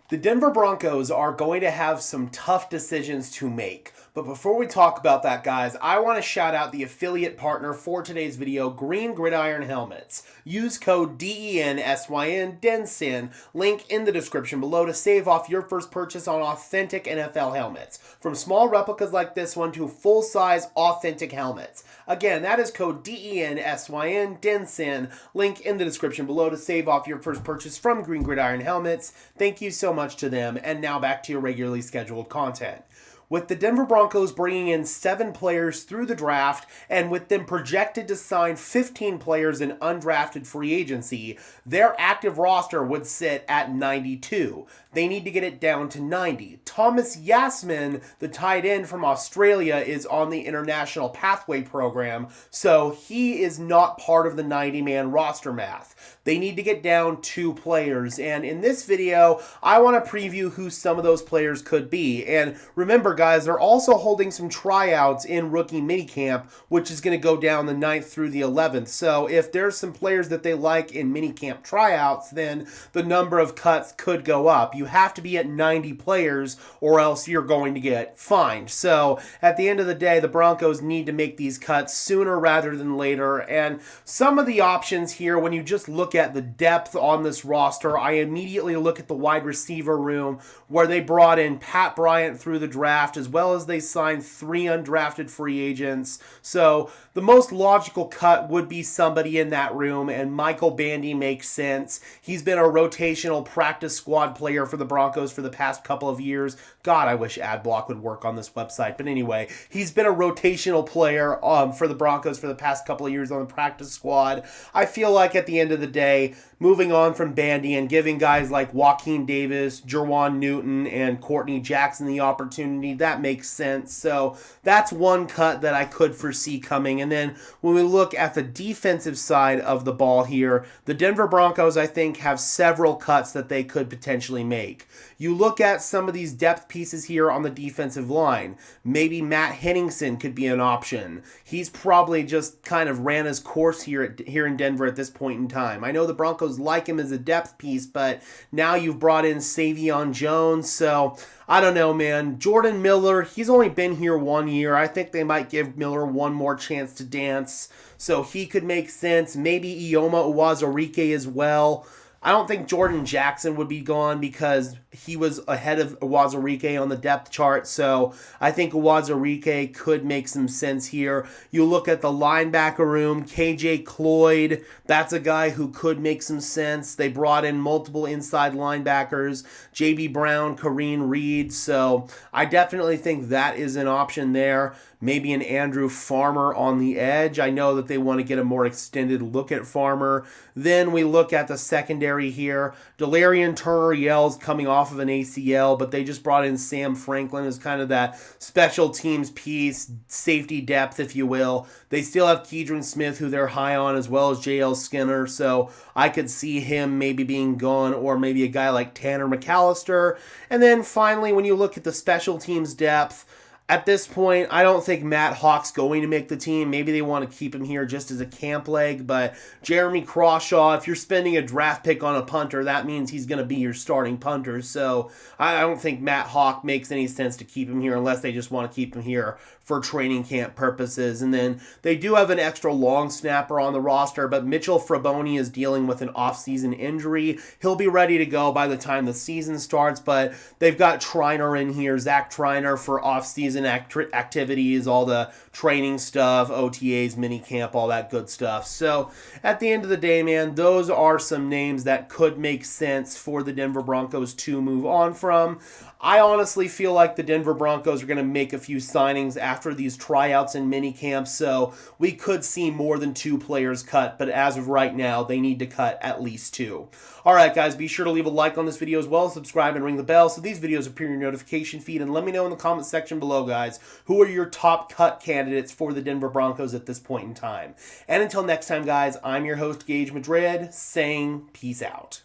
The Denver Broncos are going to have some tough decisions to make. But before we talk about that, guys, I want to shout out the affiliate partner for today's video, Green Gridiron Helmets. Use code DENSYN, DENSYN, link in the description below to save off your first purchase on authentic NFL helmets. From small replicas like this one to full-size authentic helmets. Again, that is code DENSYN, DENSYN, link in the description below to save off your first purchase from Green Gridiron Helmets. Thank you so much to them, and now back to your regularly scheduled content. With the Denver Broncos bringing in 7 players through the draft, and with them projected to sign 15 players in undrafted free agency, their active roster would sit at 92. They need to get it down to 90. Thomas Yasmin, the tight end from Australia, is on the International Pathway Program, so he is not part of the 90-man roster math. They need to get down 2 players, and in this video, I want to preview who some of those players could be. And remember, guys, they're also holding some tryouts in rookie minicamp, which is going to go down the 9th through the 11th. So if there's some players that they like in minicamp tryouts, then the number of cuts could go up. You have to be at 90 players or else you're going to get fined. So at the end of the day, the Broncos need to make these cuts sooner rather than later. And some of the options here, when you just look at the depth on this roster, I immediately look at the wide receiver room where they brought in Pat Bryant through the draft, as well as they signed 3 undrafted free agents. So the most logical cut would be somebody in that room, and Michael Bandy makes sense. He's been a rotational practice squad player for the Broncos for the past couple of years. God, I wish AdBlock would work on this website. But anyway, he's been a rotational player for the Broncos for the past couple of years on the practice squad. I feel like at the end of the day, moving on from Bandy and giving guys like Joaquin Davis, Jerwan Newton, and Courtney Jackson the opportunity, that makes sense. So that's one cut that I could foresee coming. And then when we look at the defensive side of the ball here, the Denver Broncos, I think, have several cuts that they could potentially make. You look at some of these depth pieces here on the defensive line. Maybe Matt Henningsen could be an option. He's probably just kind of ran his course here in Denver at this point in time. I know the Broncos like him as a depth piece, but now you've brought in Savion Jones, so I don't know, man. Jordan Miller, he's only been here 1 year. I think they might give Miller one more chance to dance, so he could make sense. Maybe Ioma Uwazurike as well. I don't think Jordan Jackson would be gone because he was ahead of Uwazurike on the depth chart, so I think Uwazurike could make some sense here. You look at the linebacker room, KJ Cloyd, that's a guy who could make some sense. They brought in multiple inside linebackers, JB Brown, Kareem Reed, so I definitely think that is an option there. Maybe an Andrew Farmer on the edge. I know that they want to get a more extended look at Farmer. Then we look at the secondary here. Delarian Turner-Yell's coming off of an ACL, but they just brought in Sam Franklin as kind of that special teams piece, safety depth, if you will. They still have Keidron Smith, who they're high on, as well as J.L. Skinner, so I could see him maybe being gone, or maybe a guy like Tanner McAllister. And then finally, when you look at the special teams depth, at this point, I don't think Matt Hawk's going to make the team. Maybe they want to keep him here just as a camp leg, but Jeremy Crawshaw, if you're spending a draft pick on a punter, that means he's going to be your starting punter. So I don't think Matt Hawk makes any sense to keep him here unless they just want to keep him here for training camp purposes. And then they do have an extra long snapper on the roster, but Mitchell Fraboni is dealing with an off-season injury. He'll be ready to go by the time the season starts, but they've got Triner in here, Zach Triner, for off-season activities, all the training stuff, OTAs, minicamp, all that good stuff. So at the end of the day, man, those are some names that could make sense for the Denver Broncos to move on from. I honestly feel like the Denver Broncos are going to make a few signings after these tryouts and minicamps, so we could see more than 2 players cut, but as of right now, they need to cut at least 2. Alright guys, be sure to leave a like on this video as well, subscribe and ring the bell so these videos appear in your notification feed, and let me know in the comment section below, guys, who are your top cut candidates for the Denver Broncos at this point in time. And until next time, guys, I'm your host, Gage Madrid, saying peace out.